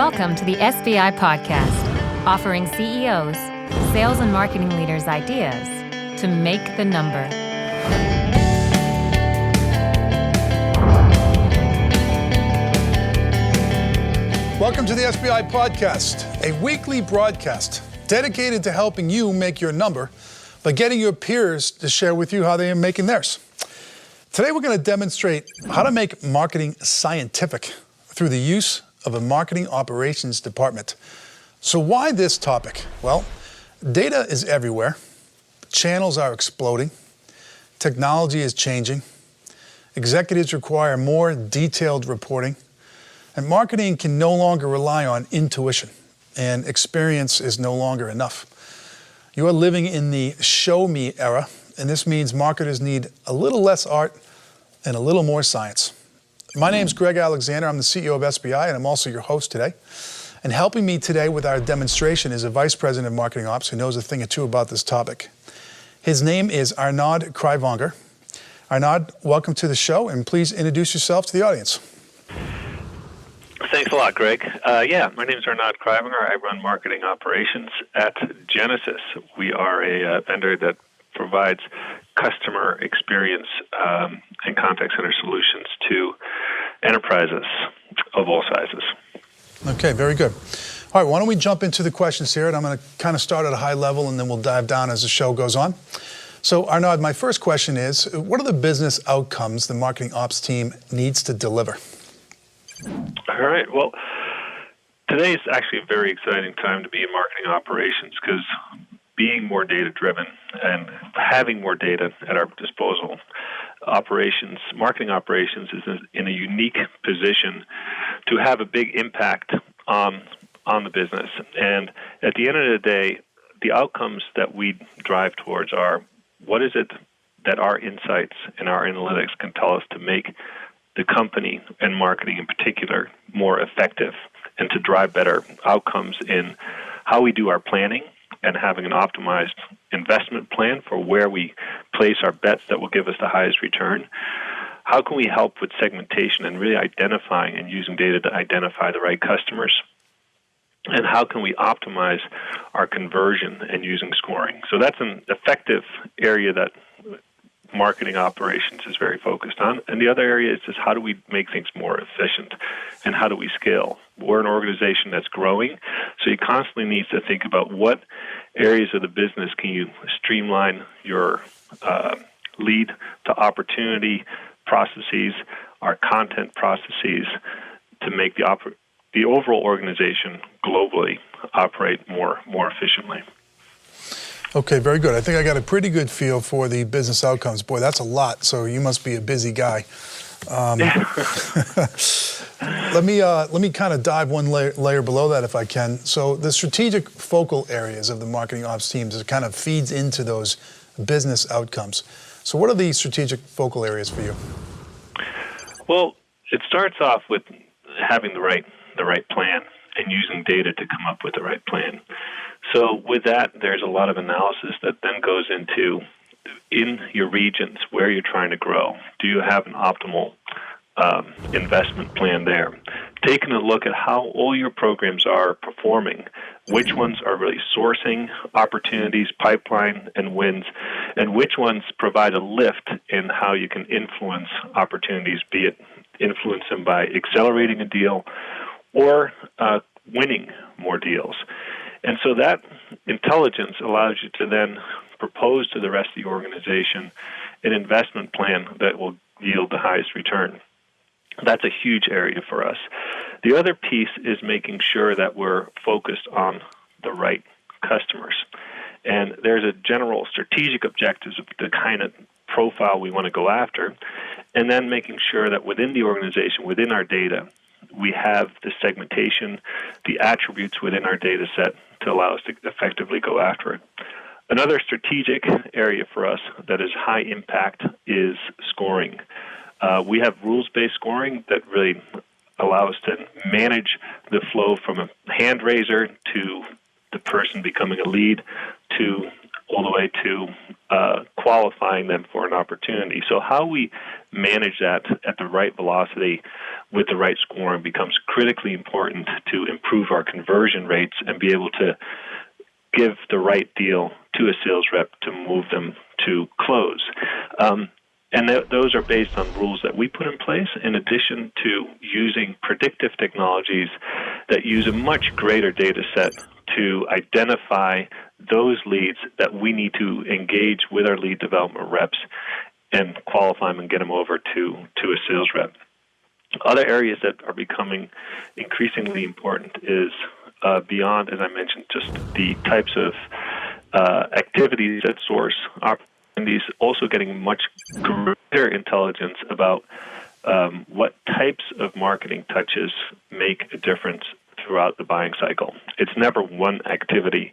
Welcome to the SBI Podcast, offering CEOs, sales and marketing leaders ideas to make the number. Welcome to the SBI Podcast, a weekly broadcast dedicated to helping you make your number by getting your peers to share with you how they are making theirs. Today we're going to demonstrate how to make marketing scientific through the use of a marketing operations department. So why this topic? Well, data is everywhere, channels are exploding, technology is changing, executives require more detailed reporting, and marketing can no longer rely on intuition, and experience is no longer enough. You are living in the show me era, and this means marketers need a little less art and a little more science. My name's Greg Alexander. I'm the CEO of SBI, and I'm also your host today. And helping me today with our demonstration is a Vice President of Marketing Ops who knows a thing or two about this topic. His name is Arnaud Kraajvanger. Arnaud, welcome to the show, and please introduce yourself to the audience. Thanks a lot, Greg. My name is Arnaud Kraajvanger. I run marketing operations at Genesys. We are a vendor that provides customer experience and contact center solutions to enterprises of all sizes. Okay, very good. All right, why don't we jump into the questions here, and I'm going to kind of start at a high level, and then we'll dive down as the show goes on. So, Arnaud, my first question is, what are the business outcomes the marketing ops team needs to deliver? All right. Well, today is actually a very exciting time to be in marketing operations because being more data-driven and having more data at our disposal, marketing operations is in a unique position to have a big impact on the business. And at the end of the day, the outcomes that we drive towards are what is it that our insights and our analytics can tell us to make the company and marketing in particular more effective and to drive better outcomes in how we do our planning and having an optimized investment plan for where we place our bets that will give us the highest return. How can we help with segmentation and really identifying and using data to identify the right customers? And how can we optimize our conversion and using scoring? So that's an effective area that marketing operations is very focused on. And the other area is just how do we make things more efficient and how do we scale? We're an organization that's growing, so you constantly need to think about what areas of the business can you streamline your lead to opportunity processes, our content processes to make the overall organization globally operate more efficiently. Okay, very good. I think I got a pretty good feel for the business outcomes. Boy, that's a lot, so you must be a busy guy. Let me kind of dive one layer below that if I can. So the strategic focal areas of the marketing ops teams, it kind of feeds into those business outcomes. So what are the strategic focal areas for you? Well, it starts off with having the right plan and using data to come up with the right plan. So with that, there's a lot of analysis that then goes into in your regions where you're trying to grow. Do you have an optimal investment plan there? Taking a look at how all your programs are performing, which ones are really sourcing opportunities, pipeline, and wins, and which ones provide a lift in how you can influence opportunities, be it influence them by accelerating a deal or winning more deals. And so that intelligence allows you to then propose to the rest of the organization an investment plan that will yield the highest return. That's a huge area for us. The other piece is making sure that we're focused on the right customers. And there's a general strategic objectives of the kind of profile we want to go after, and then making sure that within the organization, within our data, we have the segmentation, the attributes within our data set to allow us to effectively go after it. Another strategic area for us that is high impact is scoring. We have rules-based scoring that really allow us to manage the flow from a hand raiser to the person becoming a lead to all the way to qualifying them for an opportunity. So how we manage that at the right velocity with the right scoring becomes critically important to improve our conversion rates and be able to give the right deal to a sales rep to move them to close. And those are based on rules that we put in place, in addition to using predictive technologies that use a much greater data set to identify those leads that we need to engage with our lead development reps and qualify them and get them over to a sales rep. Other areas that are becoming increasingly important is beyond, as I mentioned, just the types of activities that source opportunities, also getting much greater intelligence about what types of marketing touches make a difference throughout the buying cycle. It's never one activity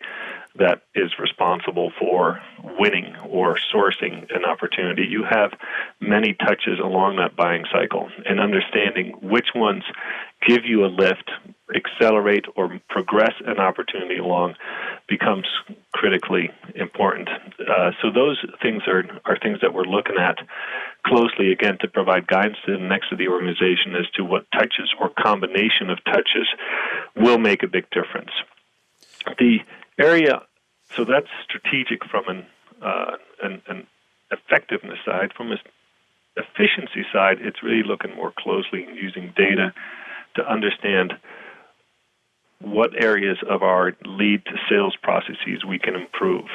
that is responsible for winning or sourcing an opportunity. You have many touches along that buying cycle, and understanding which ones give you a lift, accelerate, or progress an opportunity along becomes critically important. So those things are things that we're looking at closely, again, to provide guidance to the next of the organization as to what touches or combination of touches will make a big difference. The area, so that's strategic from an effectiveness side. From an efficiency side, it's really looking more closely and using data to understand what areas of our lead to sales processes we can improve,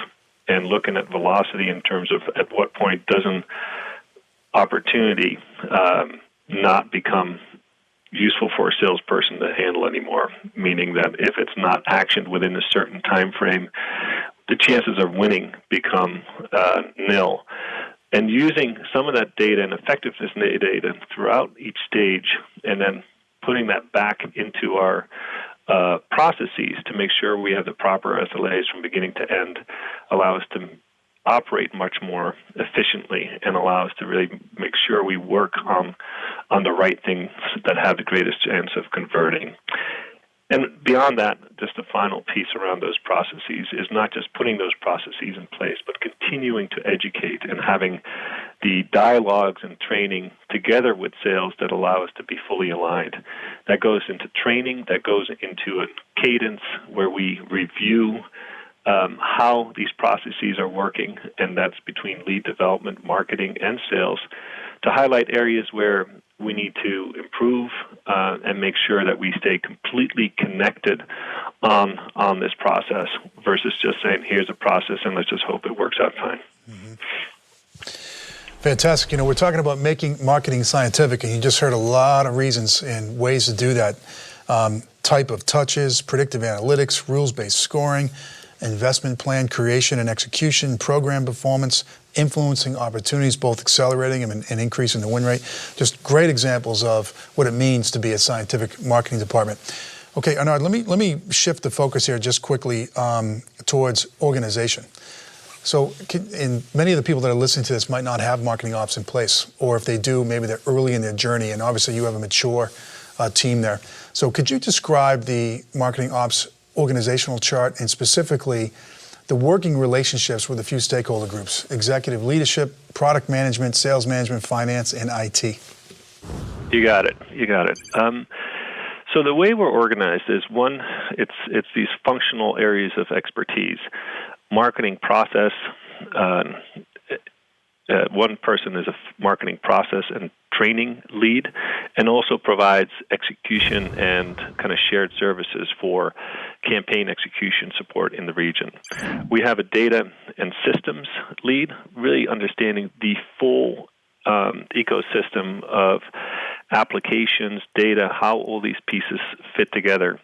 and looking at velocity in terms of at what point does an opportunity not become useful for a salesperson to handle anymore, meaning that if it's not actioned within a certain time frame, the chances of winning become nil. And using some of that data and effectiveness data throughout each stage, and then putting that back into our processes to make sure we have the proper SLAs from beginning to end, allow us to operate much more efficiently and allow us to really make sure we work on the right things that have the greatest chance of converting. And beyond that, just the final piece around those processes is not just putting those processes in place, but continuing to educate and having the dialogues and training together with sales that allow us to be fully aligned. That goes into training, that goes into a cadence where we review how these processes are working, and that's between lead development, marketing, and sales, to highlight areas where we need to improve and make sure that we stay completely connected on this process versus just saying, here's a process and let's just hope it works out fine. Mm-hmm. Fantastic. We're talking about making marketing scientific, and you just heard a lot of reasons and ways to do that. Type of touches, predictive analytics, rules-based scoring, investment plan creation and execution, program performance, influencing opportunities, both accelerating them and increasing the win rate. Just great examples of what it means to be a scientific marketing department. Okay, Arnaud, let me shift the focus here just quickly towards organization. So many of the people that are listening to this might not have marketing ops in place, or if they do, maybe they're early in their journey, and obviously you have a mature team there. So could you describe the marketing ops organizational chart, and specifically the working relationships with a few stakeholder groups: executive leadership, product management, sales management, finance, and IT? You got it. So the way we're organized is, one, it's these functional areas of expertise. Marketing process, one person is a marketing process and training lead, and also provides execution and kind of shared services for campaign execution support in the region. We have a data and systems lead, really understanding the full ecosystem of applications, data, how all these pieces fit together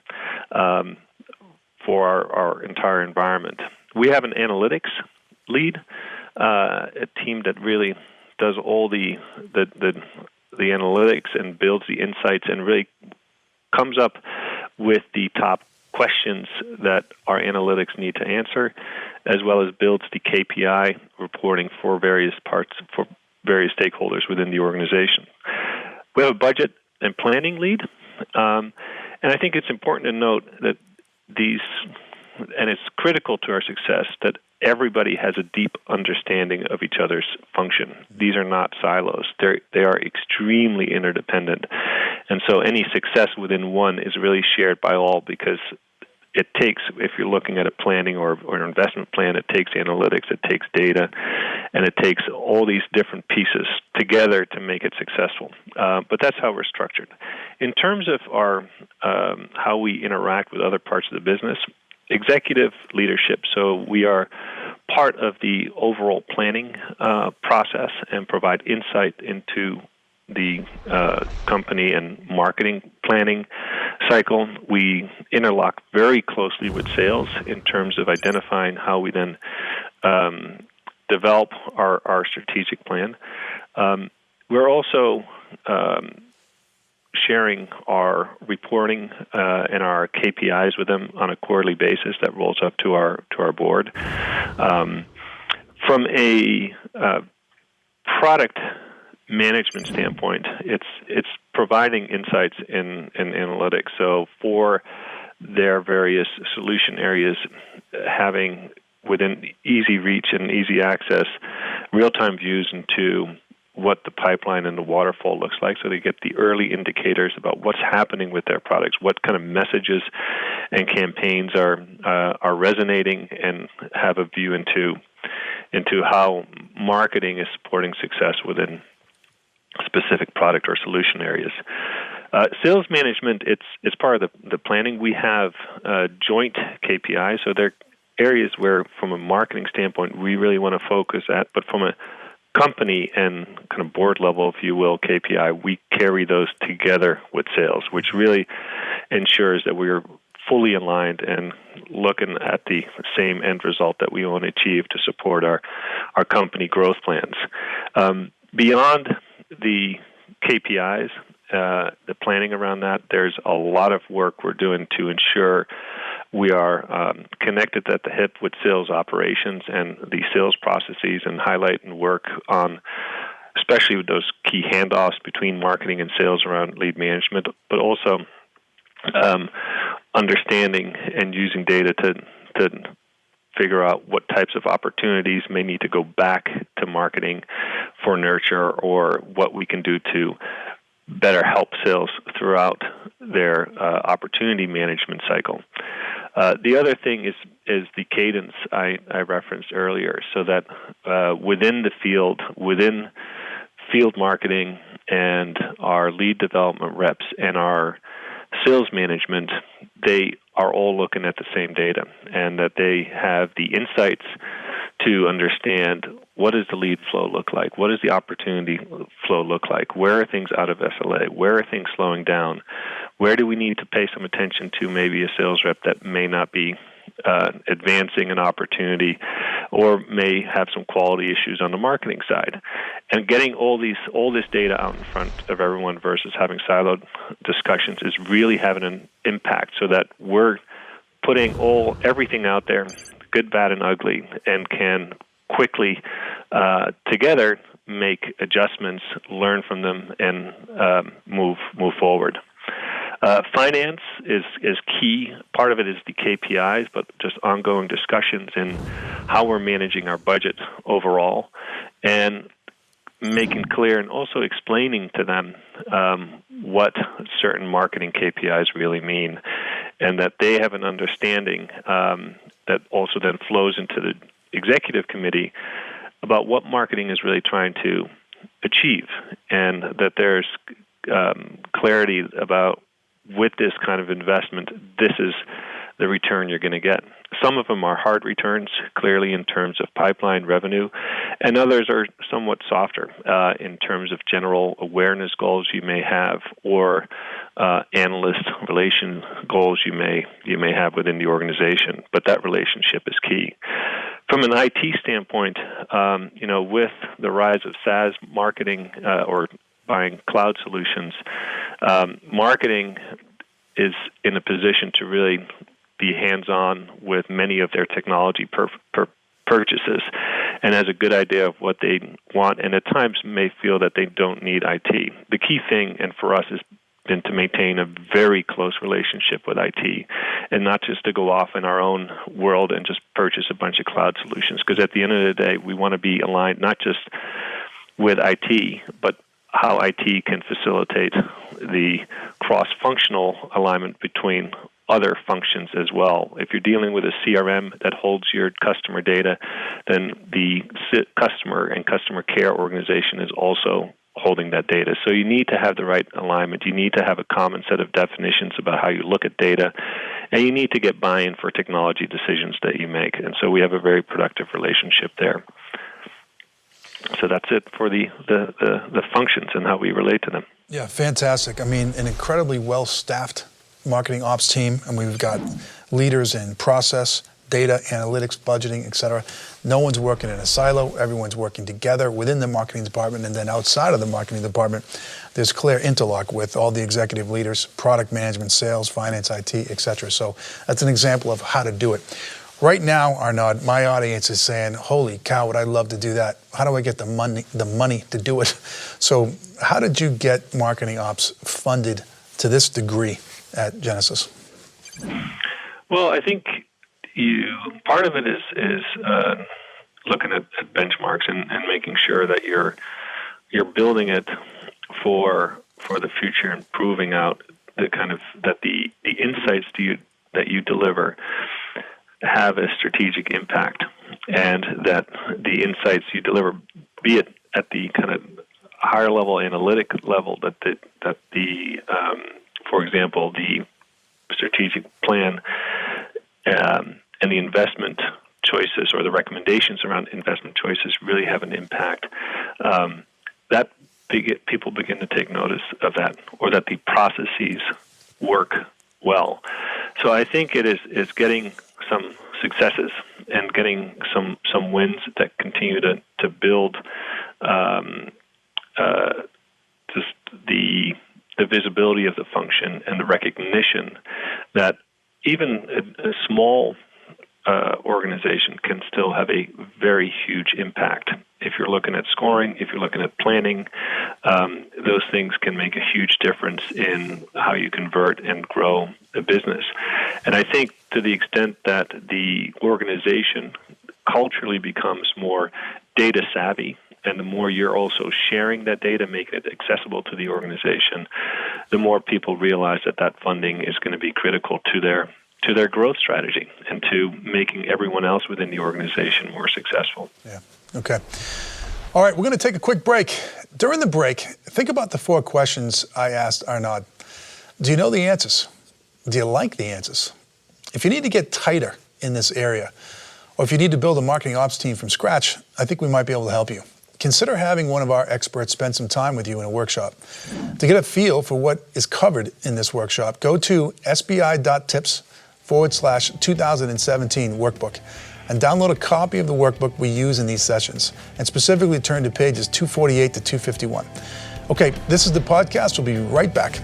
for our entire environment. We have an analytics lead, a team that really does all the analytics and builds the insights and really comes up with the top questions that our analytics need to answer, as well as builds the KPI reporting for various parts, for various stakeholders within the organization. We have a budget and planning lead, and I think it's important to note that these, and it's critical to our success, that everybody has a deep understanding of each other's function. These are not silos. They are extremely interdependent. And so any success within one is really shared by all, because it takes, if you're looking at a planning or an investment plan, it takes analytics, it takes data, and it takes all these different pieces together to make it successful. But that's how we're structured. In terms of our how we interact with other parts of the business, executive leadership. So we are part of the overall planning process and provide insight into the company and marketing planning cycle. We interlock very closely with sales in terms of identifying how we then develop our strategic plan. We're also sharing our reporting and our KPIs with them on a quarterly basis that rolls up to our board. From a product management standpoint, it's providing insights in analytics. So for their various solution areas, having within easy reach and easy access, real-time views into what the pipeline and the waterfall looks like, so they get the early indicators about what's happening with their products, what kind of messages and campaigns are resonating, and have a view into how marketing is supporting success within specific product or solution areas. Sales management, it's part of the planning. We have joint KPIs, so they're areas where, from a marketing standpoint, we really want to focus at, but from a company and kind of board level, if you will, KPI, we carry those together with sales, which really ensures that we're fully aligned and looking at the same end result that we want to achieve to support our company growth plans. Beyond the KPIs, the planning around that, there's a lot of work we're doing to ensure we are connected at the hip with sales operations and the sales processes, and highlight and work on, especially with those key handoffs between marketing and sales around lead management, but also understanding and using data to figure out what types of opportunities may need to go back to marketing for nurture, or what we can do to better help sales throughout their opportunity management cycle. The other thing is the cadence I referenced earlier, so that within the field, within field marketing and our lead development reps and our sales management, they are all looking at the same data, and that they have the insights to understand what does the lead flow look like, what does the opportunity flow look like, where are things out of SLA, where are things slowing down, where do we need to pay some attention to maybe a sales rep that may not be advancing an opportunity or may have some quality issues on the marketing side. And getting all this data out in front of everyone versus having siloed discussions is really having an impact, so that we're putting everything out there, good, bad, and ugly, and can quickly together make adjustments, learn from them, and move forward. Finance is key. Part of it is the KPIs, but just ongoing discussions in how we're managing our budget overall, and making clear and also explaining to them what certain marketing KPIs really mean, and that they have an understanding that also then flows into the executive committee about what marketing is really trying to achieve, and that there's clarity about, with this kind of investment, this is the return you're going to get. Some of them are hard returns, clearly in terms of pipeline revenue, and others are somewhat softer in terms of general awareness goals you may have, or analyst relation goals you may have within the organization. But that relationship is key. From an IT standpoint, with the rise of SaaS marketing or buying cloud solutions, marketing is in a position to really be hands-on with many of their technology purchases, and has a good idea of what they want, and at times may feel that they don't need IT. The key thing, and for us, has been to maintain a very close relationship with IT, and not just to go off in our own world and just purchase a bunch of cloud solutions, because at the end of the day, we want to be aligned not just with IT, but how IT can facilitate the cross-functional alignment between other functions as well. If you're dealing with a CRM that holds your customer data, then the customer and customer care organization is also holding that data. So you need to have the right alignment. You need to have a common set of definitions about how you look at data, and you need to get buy-in for technology decisions that you make. And so we have a very productive relationship there. So that's it for the functions and how we relate to them. Yeah, fantastic. I mean, an incredibly well-staffed marketing ops team, and we've got leaders in process, data, analytics, budgeting, et cetera. No one's working in a silo. Everyone's working together within the marketing department, and then outside of the marketing department, there's clear interlock with all the executive leaders, product management, sales, finance, IT, et cetera. So that's an example of how to do it. Right now, Arnaud, my audience is saying, holy cow, would I love to do that? How do I get the money to do it? So how did you get marketing ops funded to this degree at Genesys? Well, I think part of it is looking at benchmarks and making sure that you're building it for the future and proving out that the insights that you deliver have a strategic impact, and that the insights you deliver, be it at the kind of higher level analytic level, that for example, the strategic plan and the investment choices or the recommendations around investment choices really have an impact. That people begin to take notice of that, or that the processes work well. So I think it is getting some successes and getting some wins that continue to build just the visibility of the function and the recognition that even a small organization can still have a very huge impact. If you're looking at scoring, if you're looking at planning, those things can make a huge difference in how you convert and grow a business. And I think to the extent that the organization culturally becomes more data savvy, and the more you're also sharing that data, making it accessible to the organization, the more people realize that funding is going to be critical to their growth strategy and to making everyone else within the organization more successful. Yeah. Okay. All right, we're going to take a quick break. During the break, think about the 4 questions I asked Arnaud. Do you know the answers? Do you like the answers? If you need to get tighter in this area, or if you need to build a marketing ops team from scratch, I think we might be able to help you. Consider having one of our experts spend some time with you in a workshop. To get a feel for what is covered in this workshop, go to sbi.tips/2017 workbook and download a copy of the workbook we use in these sessions, and specifically turn to pages 248 to 251. Okay, this is the podcast. We'll be right back.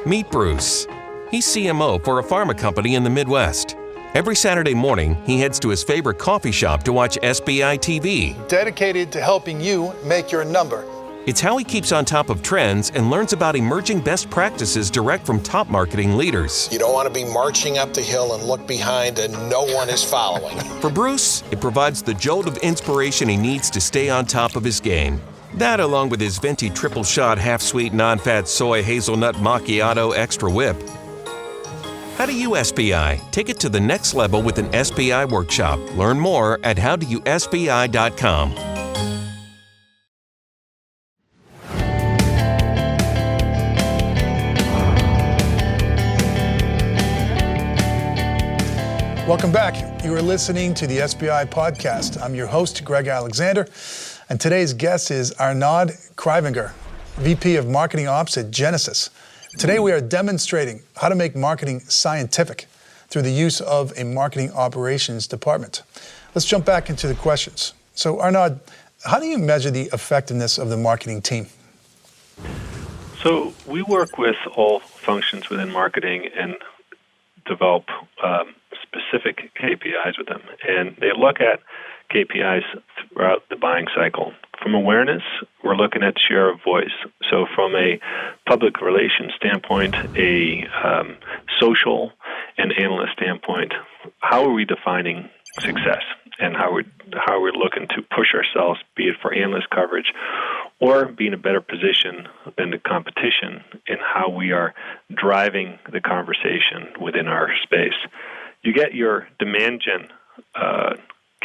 Meet Bruce. He's CMO for a pharma company in the Midwest. Every Saturday morning, he heads to his favorite coffee shop to watch SBI TV. Dedicated to helping you make your number. It's how he keeps on top of trends and learns about emerging best practices direct from top marketing leaders. You don't want to be marching up the hill and look behind and no one is following. For Bruce, it provides the jolt of inspiration he needs to stay on top of his game. That, along with his venti triple shot half-sweet non-fat soy hazelnut macchiato extra whip. How do you SBI? Take it to the next level with an SBI workshop. Learn more at howdoyousbi.com. Welcome back. You are listening to the SBI podcast. I'm your host, Greg Alexander, and today's guest is Arnaud Kraajvanger, VP of Marketing Ops at Genesys. Today we are demonstrating how to make marketing scientific through the use of a marketing operations department. Let's jump back into the questions. So Arnaud, how do you measure the effectiveness of the marketing team? So we work with all functions within marketing and develop specific KPIs with them. And they look at KPIs throughout the buying cycle. From awareness, we're looking at share of voice. So from a public relations standpoint, a social and analyst standpoint, how are we defining success, and how we're looking to push ourselves, be it for analyst coverage or be in a better position than the competition in how we are driving the conversation within our space. You get your demand gen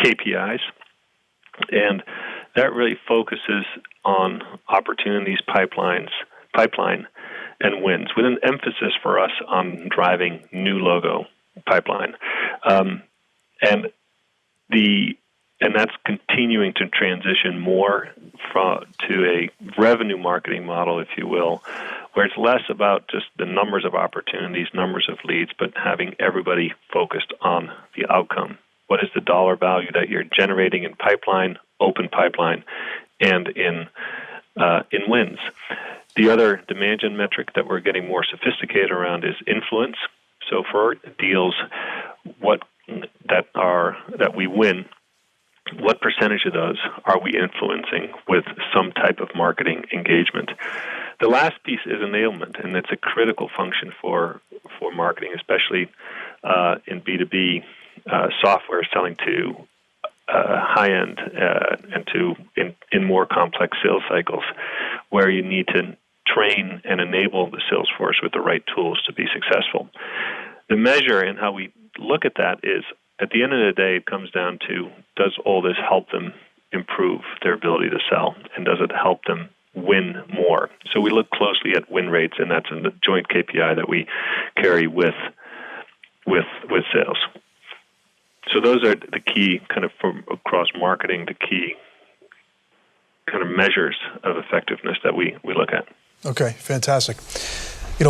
KPIs, and that really focuses on opportunities, pipeline, and wins, with an emphasis for us on driving new logo pipeline. And that's continuing to transition more to a revenue marketing model, if you will, where it's less about just the numbers of opportunities, numbers of leads, but having everybody focused on the outcome. What is the dollar value that you're generating in pipeline, open pipeline, and in wins? The other demand gen metric that we're getting more sophisticated around is influence. So for deals that we win, what percentage of those are we influencing with some type of marketing engagement? The last piece is enablement, and it's a critical function for marketing, especially in B2B software selling to high-end and to in more complex sales cycles, where you need to train and enable the sales force with the right tools to be successful. The measure and how we look at that is, at the end of the day, it comes down to, does all this help them improve their ability to sell, and does it help them win more? So we look closely at win rates, and that's in the joint KPI that we carry with sales. So those are the key kind of from across marketing, the key kind of measures of effectiveness that we look at. Okay, fantastic.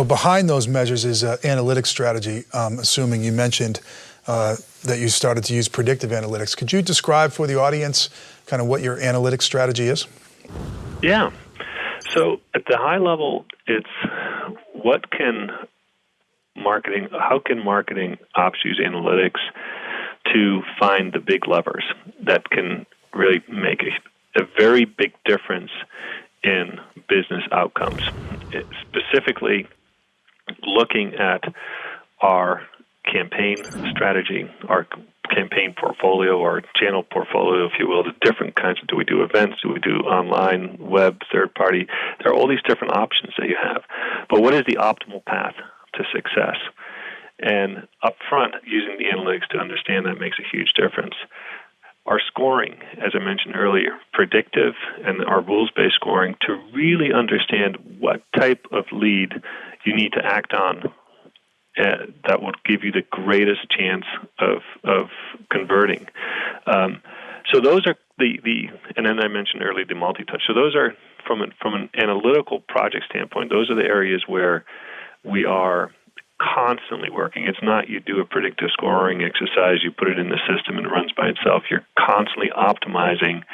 Behind those measures is analytics strategy, assuming you mentioned that you started to use predictive analytics. Could you describe for the audience kind of what your analytics strategy is? Yeah. So at the high level, it's how can marketing ops use analytics to find the big levers that can really make a very big difference in business outcomes. Specifically, looking at our campaign strategy, our campaign portfolio, our channel portfolio, if you will, the different kinds of, do we do events, do we do online, web, third party? There are all these different options that you have. But what is the optimal path to success? And up front, using the analytics to understand that makes a huge difference. Our scoring, as I mentioned earlier, predictive, and our rules-based scoring to really understand what type of lead you need to act on that would give you the greatest chance of converting. So those are and then I mentioned earlier the multi-touch. So those are, from an analytical project standpoint, those are the areas where we are constantly working. It's not you do a predictive scoring exercise, you put it in the system and it runs by itself. You're constantly optimizing,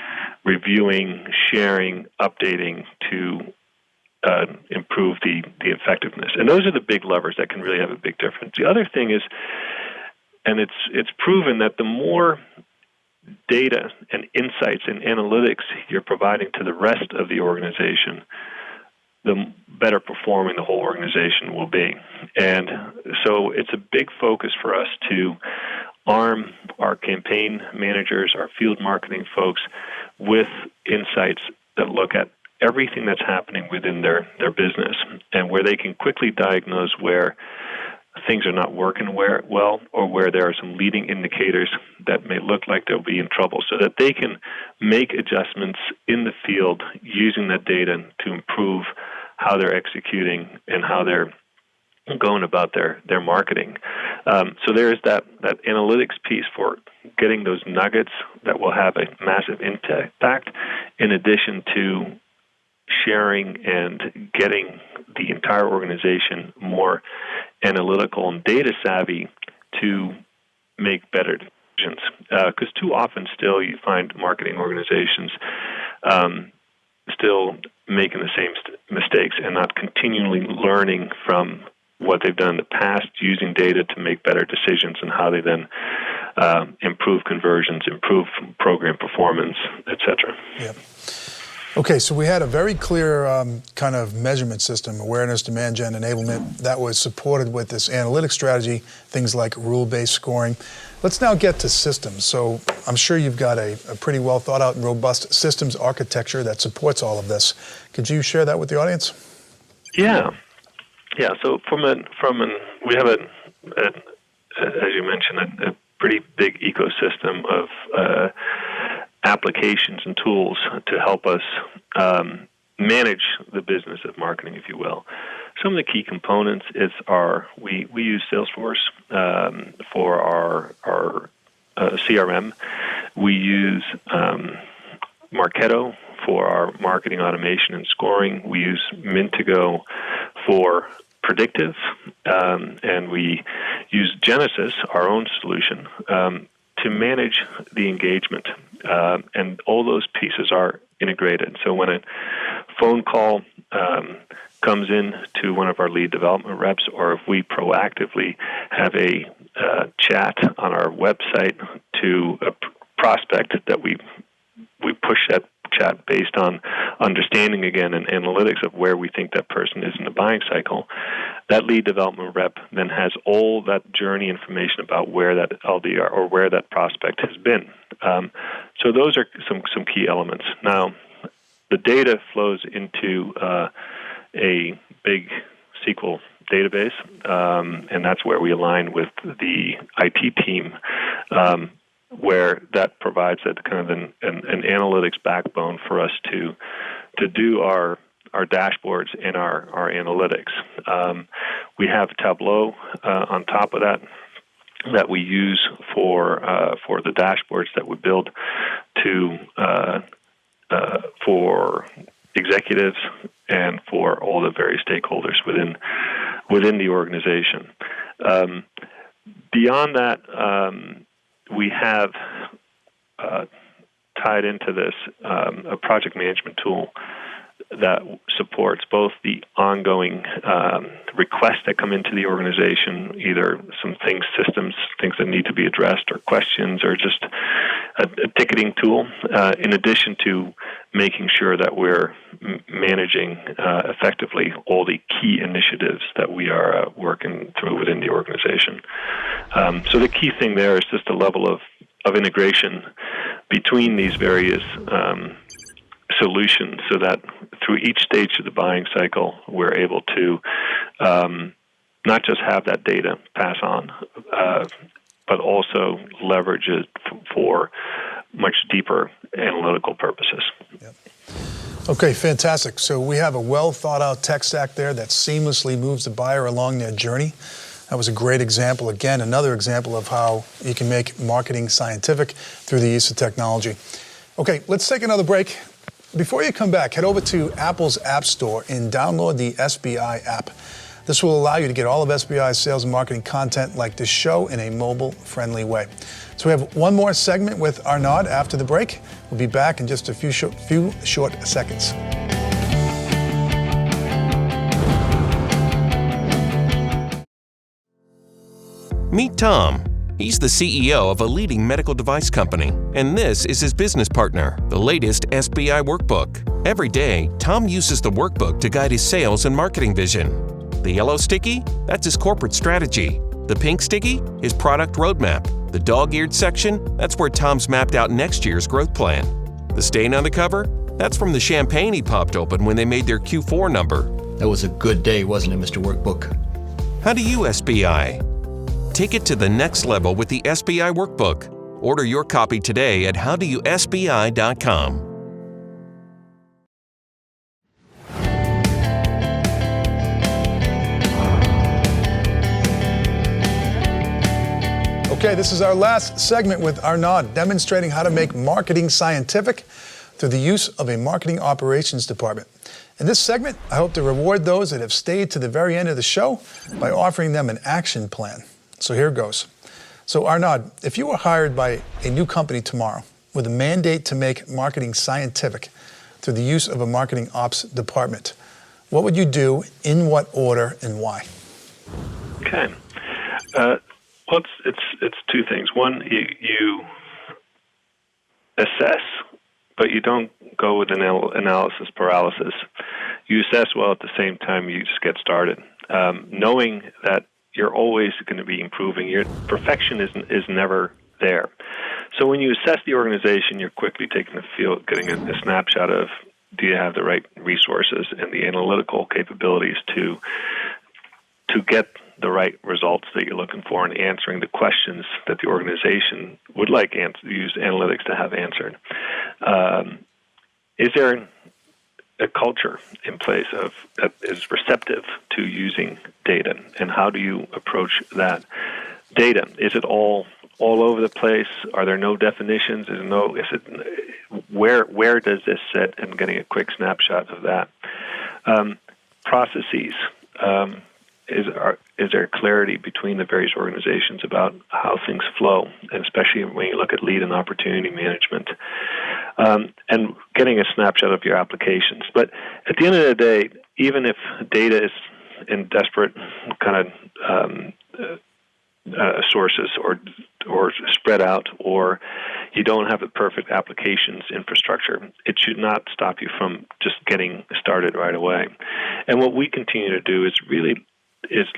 reviewing, sharing, updating to improve the effectiveness. And those are the big levers that can really have a big difference. The other thing is, and it's proven that the more data and insights and analytics you're providing to the rest of the organization, the better performing the whole organization will be. And so it's a big focus for us to arm our campaign managers, our field marketing folks, with insights that look at everything that's happening within their business, and where they can quickly diagnose where things are not working well, or where there are some leading indicators that may look like they'll be in trouble, so that they can make adjustments in the field using that data to improve how they're executing and how they're going about their marketing. So there's that analytics piece for getting those nuggets that will have a massive impact, in addition to sharing and getting the entire organization more analytical and data savvy to make better decisions. Because too often still you find marketing organizations still making the same mistakes and not continually learning from what they've done in the past, using data to make better decisions, and how they then improve conversions, improve program performance, etc. Yeah. Okay, so we had a very clear kind of measurement system, awareness, demand gen, enablement, that was supported with this analytic strategy, things like rule-based scoring. Let's now get to systems. So I'm sure you've got a pretty well thought out and robust systems architecture that supports all of this. Could you share that with the audience? Yeah. So we have as you mentioned, a pretty big ecosystem of applications and tools to help us manage the business of marketing, if you will. Some of the key components is we use Salesforce for our CRM. We use Marketo for our marketing automation and scoring. We use Mintigo for predictive, and we use Genesys, our own solution, to manage the engagement. And all those pieces are integrated. So when a phone call comes in to one of our lead development reps, or if we proactively have a chat on our website to a prospect that we push that chat based on understanding, again, and analytics of where we think that person is in the buying cycle, that lead development rep then has all that journey information about where that LDR or where that prospect has been. So those are some key elements. Now, the data flows into a big SQL database, and that's where we align with the IT team, where that provides that kind of an analytics backbone for us to do our dashboards and our analytics. We have Tableau on top of that we use for the dashboards that we build for executives and for all the various stakeholders within the organization. Beyond that, we have tied into this a project management tool that supports both the ongoing requests that come into the organization, either some systems that need to be addressed, or questions, or just a ticketing tool, in addition to making sure that we're managing effectively all the key initiatives that we are working through within the organization. So the key thing there is just a level of integration between these various solutions, so that through each stage of the buying cycle, we're able to not just have that data pass on, but also leverage it for much deeper analytical purposes. Yep. Okay, fantastic. So we have a well thought out tech stack there that seamlessly moves the buyer along their journey. That was a great example. Again, another example of how you can make marketing scientific through the use of technology. Okay, let's take another break. Before you come back, head over to Apple's App Store and download the SBI app. This will allow you to get all of SBI's sales and marketing content like this show in a mobile-friendly way. So we have one more segment with Arnaud after the break. We'll be back in just a few short seconds. Meet Tom. He's the CEO of a leading medical device company, and this is his business partner, the latest SBI workbook. Every day, Tom uses the workbook to guide his sales and marketing vision. The yellow sticky? That's his corporate strategy. The pink sticky? His product roadmap. The dog-eared section? That's where Tom's mapped out next year's growth plan. The stain on the cover? That's from the champagne he popped open when they made their Q4 number. That was a good day, wasn't it, Mr. Workbook? How do you SBI? Take it to the next level with the SBI Workbook. Order your copy today at howdoyousbi.com. Okay, this is our last segment with Arnaud, demonstrating how to make marketing scientific through the use of a marketing operations department. In this segment, I hope to reward those that have stayed to the very end of the show by offering them an action plan. So here goes. So Arnaud, if you were hired by a new company tomorrow with a mandate to make marketing scientific through the use of a marketing ops department, what would you do, in what order, and why? Okay. Well, it's two things. One, you assess but you don't go with analysis paralysis. You assess well at the same time you just get started, knowing that you're always going to be improving. Your perfection is never there. So when you assess the organization, you're quickly taking the field, getting a snapshot of, do you have the right resources and the analytical capabilities to get the right results that you're looking for, and answering the questions that the organization would like use analytics to have answered. Is there a culture in place that is receptive to using data, and how do you approach that data? Is it all over the place? Are there no definitions? Where does this sit? And getting a quick snapshot of that. Processes. Is there clarity between the various organizations about how things flow, and especially when you look at lead and opportunity management, and getting a snapshot of your applications. But at the end of the day, even if data is in desperate kind of sources or spread out, or you don't have the perfect applications infrastructure, it should not stop you from just getting started right away. And what we continue to do is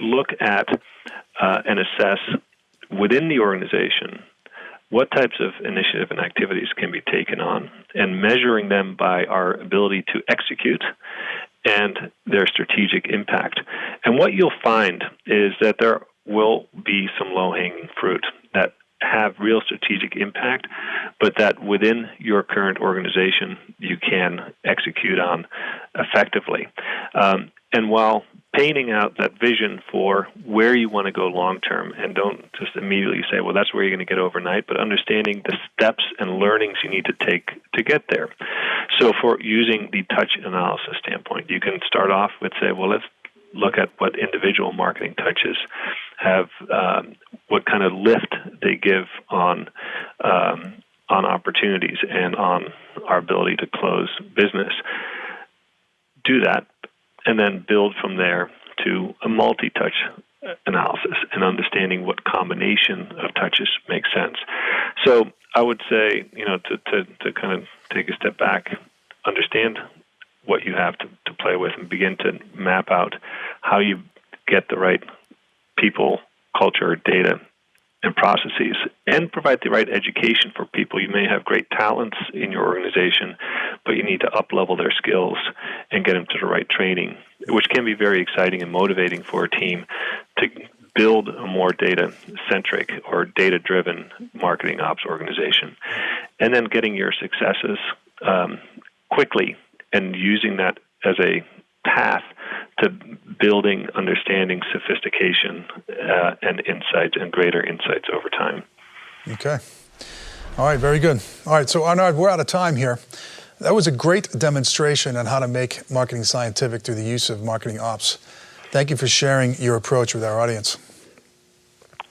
look at and assess within the organization what types of initiative and activities can be taken on, and measuring them by our ability to execute and their strategic impact. And what you'll find is that there will be some low-hanging fruit that have real strategic impact, but that within your current organization you can execute on effectively. And while painting out that vision for where you want to go long term, and don't just immediately say, well, that's where you're going to get overnight, but understanding the steps and learnings you need to take to get there. So for using the touch analysis standpoint, you can start off with, say, well, let's look at what individual marketing touches have, what kind of lift they give on opportunities and on our ability to close business. Do that, and then build from there to a multi-touch analysis and understanding what combination of touches makes sense. So I would say, to kind of take a step back, understand what you have to play with, and begin to map out how you get the right people, culture, data, and processes, and provide the right education for people. You may have great talents in your organization, but you need to up-level their skills and get them to the right training, which can be very exciting and motivating for a team to build a more data-centric or data-driven marketing ops organization. And then getting your successes quickly and using that as a path to building, understanding, sophistication, and insights, and greater insights over time. Okay. All right, very good. All right, so Arnaud, we're out of time here. That was a great demonstration on how to make marketing scientific through the use of marketing ops. Thank you for sharing your approach with our audience.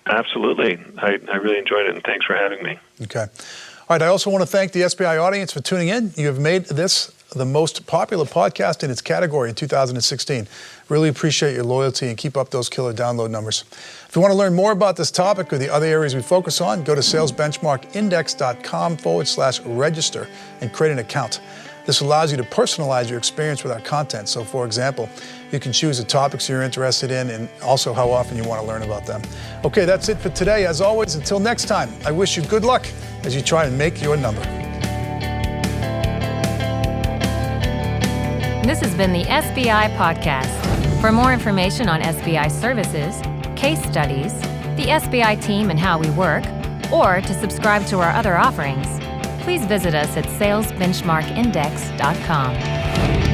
Absolutely. I really enjoyed it, and thanks for having me. Okay. All right, I also want to thank the SBI audience for tuning in. You have made this the most popular podcast in its category in 2016. Really appreciate your loyalty, and keep up those killer download numbers. If you want to learn more about this topic or the other areas we focus on, go to salesbenchmarkindex.com/register and create an account. This allows you to personalize your experience with our content. So, for example, you can choose the topics you're interested in and also how often you want to learn about them. Okay, that's it for today. As always, until next time, I wish you good luck as you try and make your number. This has been the SBI Podcast. For more information on SBI services, case studies, the SBI team and how we work, or to subscribe to our other offerings, please visit us at salesbenchmarkindex.com.